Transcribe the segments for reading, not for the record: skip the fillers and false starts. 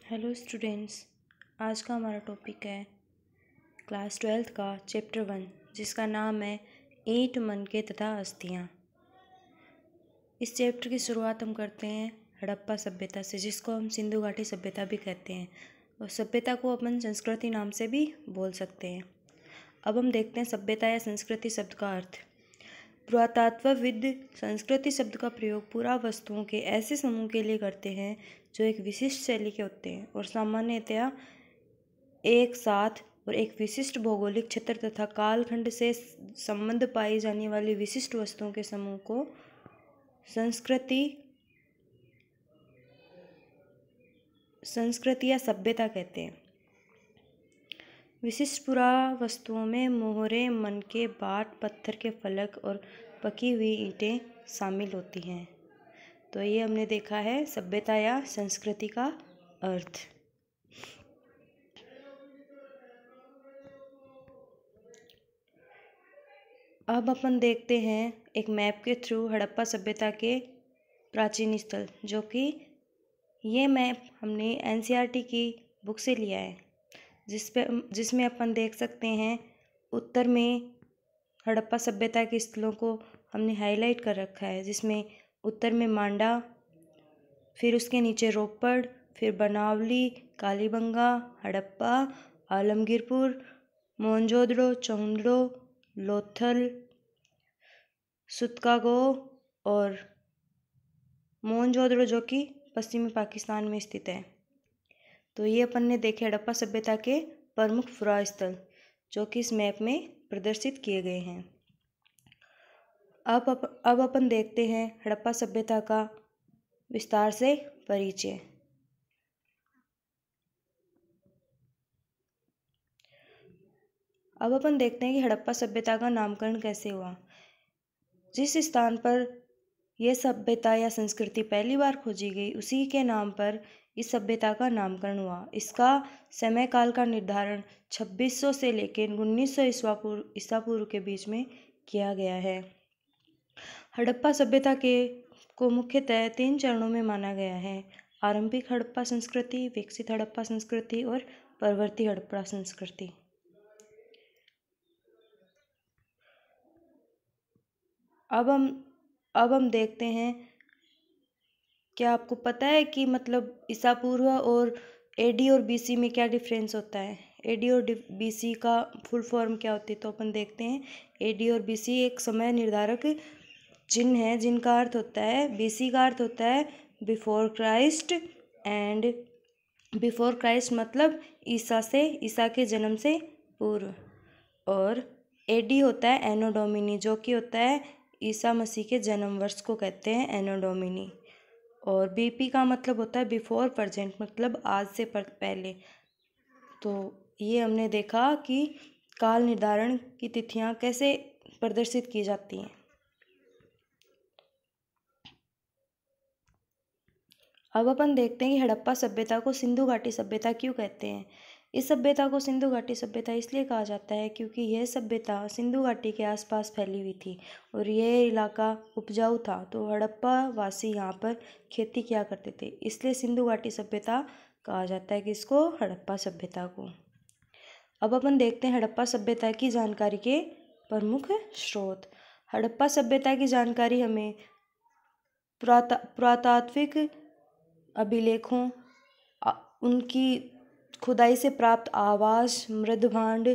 Hello students. आज का हमारा टॉपिक है क्लास 12th का चैप्टर 1, जिसका नाम है ईंट, मनके तथा अस्थियाँ। इस चैप्टर की शुरुआत हम करते हैं हड़प्पा सभ्यता से, जिसको हम सिंधु घाटी सभ्यता भी कहते हैं, और सभ्यता को अपन संस्कृति नाम से भी बोल सकते हैं। अब हम देखते हैं सभ्यता या संस्कृति शब्द का अर्थ। पुरातत्वविद संस्कृति शब्द का प्रयोग पूरा वस्तुओं के ऐसे समूह के लिए करते हैं जो एक विशिष्ट शैली के होते हैं और सामान्यतया एक साथ और एक विशिष्ट भौगोलिक क्षेत्र तथा कालखंड से संबंध पाई जाने वाली विशिष्ट वस्तुओं के समूह को संस्कृति या सभ्यता कहते हैं। विशिष्ट पुरावस्तुओं में मोहरे, मनके, बाट, पत्थर के फलक और पकी हुई ईंटें शामिल होती हैं। तो ये हमने देखा है सभ्यता या संस्कृति का अर्थ। अब अपन देखते हैं एक मैप के थ्रू हड़प्पा सभ्यता के प्राचीन स्थल, जो कि ये मैप हमने एनसीईआरटी की बुक से लिया है, जिसमें अपन देख सकते हैं उत्तर में हड़प्पा सभ्यता के स्थलों को हमने हाईलाइट कर रखा है, जिसमें उत्तर में मांडा, फिर उसके नीचे रोपड़, फिर बनावली, कालीबंगा, हड़प्पा, आलमगीरपुर, मोहनजोदड़ो, चौंदड़ो, लोथल, सुतकागो और मोहनजोदड़ो, जो कि पश्चिमी पाकिस्तान में स्थित है। तो ये अपन ने देखे हड़प्पा सभ्यता के प्रमुख पुरास्थल, जो कि इस मैप में प्रदर्शित किए गए हैं। अब अपन देखते हैं हड़प्पा सभ्यता का विस्तार से परिचय। अब अपन देखते हैं कि हड़प्पा सभ्यता का नामकरण कैसे हुआ। जिस स्थान पर यह सभ्यता या संस्कृति पहली बार खोजी गई, उसी के नाम पर इस सभ्यता का नामकरण हुआ। इसका समय काल का निर्धारण 2600 से लेकर 1900 ईसा पूर्व के बीच में किया गया है। हड़प्पा सभ्यता को मुख्यतः 3 चरणों में माना गया है: आरंभिक हड़प्पा संस्कृति, विकसित हड़प्पा संस्कृति और परवर्ती हड़प्पा संस्कृति। अब हम देखते हैं, क्या आपको पता है कि मतलब ईसा पूर्व और एडी और बीसी में क्या डिफरेंस होता है? एडी और बीसी का फुल फॉर्म क्या होती है? तो अपन देखते हैं, एडी और बीसी एक समय निर्धारक चिन्ह है, जिनका अर्थ होता है, बीसी का अर्थ होता है before Christ, and before Christ मतलब ईसा के जन्म से पूर्व, और एडी होता है एनो डोमिनी, जो कि होता है ईसा मसीह के जन्म वर्ष को कहते हैं एनो डोमिनी, और बीपी का मतलब होता है बिफोर प्रेजेंट, मतलब आज से पहले। तो ये हमने देखा कि काल निर्धारण की तिथियां कैसे प्रदर्शित की जाती हैं। अब अपन देखते हैं कि हड़प्पा सभ्यता को सिंधु घाटी सभ्यता क्यों कहते हैं। इस सभ्यता को सिंधु घाटी सभ्यता इसलिए कहा जाता है क्योंकि यह सभ्यता सिंधु घाटी के आसपास फैली हुई थी और यह इलाका उपजाऊ था, तो हड़प्पा वासी यहाँ पर खेती किया करते थे, इसलिए सिंधु घाटी सभ्यता कहा जाता है कि इसको हड़प्पा सभ्यता को। अब अपन देखते हैं हड़प्पा सभ्यता की जानकारी के प्रमुख स्रोत। हड़प्पा सभ्यता की जानकारी हमें पुरातात्विक अभिलेखों, उनकी खुदाई से प्राप्त आवास, मृदभांड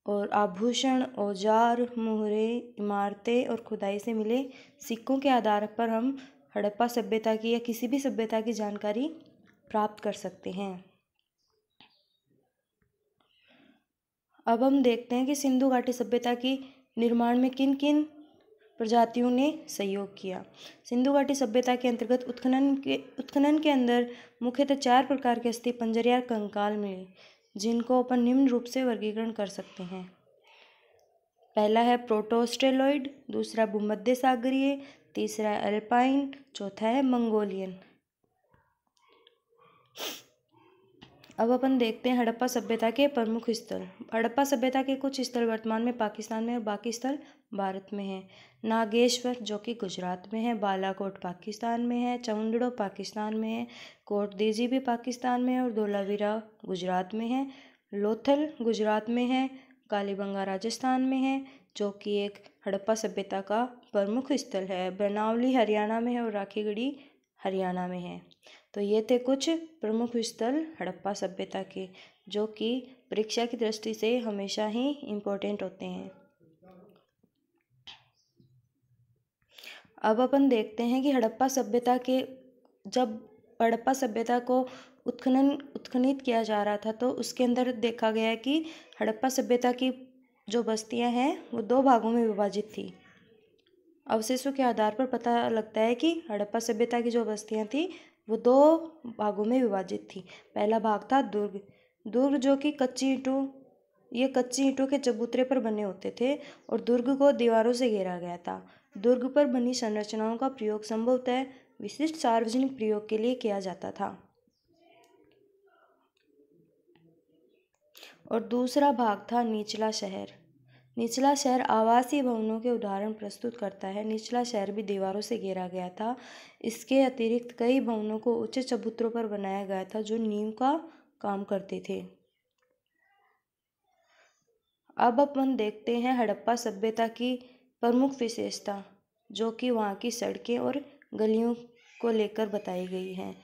और आभूषण, औजार, मोहरे, इमारतें और खुदाई से मिले सिक्कों के आधार पर हम हड़प्पा सभ्यता की या किसी भी सभ्यता की जानकारी प्राप्त कर सकते हैं। अब हम देखते हैं कि सिंधु घाटी सभ्यता की निर्माण में किन किन प्रजातियों ने सहयोग किया। सिंधु घाटी सभ्यता के अंतर्गत उत्खनन के अंदर मुख्यतः 4 प्रकार के अस्थि पंजर या कंकाल मिले, जिनको अपन निम्न रूप से वर्गीकरण कर सकते हैं। पहला है प्रोटोस्टेलॉइड, दूसरा भूमध्य सागरीय, तीसरा है अल्पाइन, चौथा है मंगोलियन। अब अपन देखते हैं हड़प्पा सभ्यता के प्रमुख स्थल। हड़प्पा सभ्यता के कुछ स्थल वर्तमान में पाकिस्तान में और बाकी स्थल भारत में हैं। नागेश्वर जो कि गुजरात में है, बालाकोट पाकिस्तान में है, चमुंडड़ो पाकिस्तान में है, कोट दीजी भी पाकिस्तान में है और धोलावीरा गुजरात में है। लोथल गुजरात में है, कालीबंगा राजस्थान में है जो कि एक हड़प्पा सभ्यता का प्रमुख स्थल है। बनावली हरियाणा में है और राखीगढ़ी हरियाणा में है। तो ये थे कुछ प्रमुख स्थल हड़प्पा सभ्यता के, जो कि परीक्षा की दृष्टि से हमेशा ही इम्पोर्टेंट होते हैं। अब अपन देखते हैं कि जब हड़प्पा सभ्यता को उत्खनित किया जा रहा था तो उसके अंदर देखा गया कि हड़प्पा सभ्यता की जो बस्तियां हैं वो 2 भागों में विभाजित थी। अवशेषों के आधार पर पता लगता है कि हड़प्पा सभ्यता की जो बस्तियां थी वो 2 भागों में विभाजित थी। पहला भाग था दुर्ग जो कि कच्ची ईंटों के चबूतरे पर बने होते थे और दुर्ग को दीवारों से घेरा गया था। दुर्ग पर बनी संरचनाओं का प्रयोग संभवतः विशिष्ट सार्वजनिक प्रयोग के लिए किया जाता था। और दूसरा भाग था निचला शहर। निचला शहर आवासीय भवनों के उदाहरण प्रस्तुत करता है। निचला शहर भी दीवारों से घेरा गया था। इसके अतिरिक्त कई भवनों को ऊंचे चबूतरों पर बनाया गया था जो नींव का काम करते थे। अब अपन देखते हैं हड़प्पा सभ्यता की प्रमुख विशेषता, जो कि वहाँ की सड़कें और गलियों को लेकर बताई गई हैं।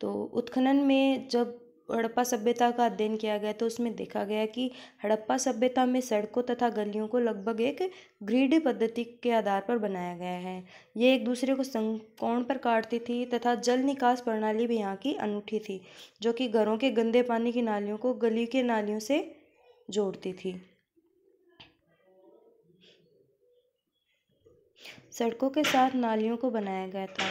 तो उत्खनन में जब हड़प्पा सभ्यता का अध्ययन किया गया तो उसमें देखा गया कि हड़प्पा सभ्यता में सड़कों तथा गलियों को लगभग एक ग्रिड पद्धति के आधार पर बनाया गया है। ये एक दूसरे को समकोण पर काटती थी तथा जल निकास प्रणाली भी यहाँ की अनूठी थी, जो कि घरों के गंदे पानी की नालियों को गली के नालियों से जोड़ती थी। सड़कों के साथ नालियों को बनाया गया था।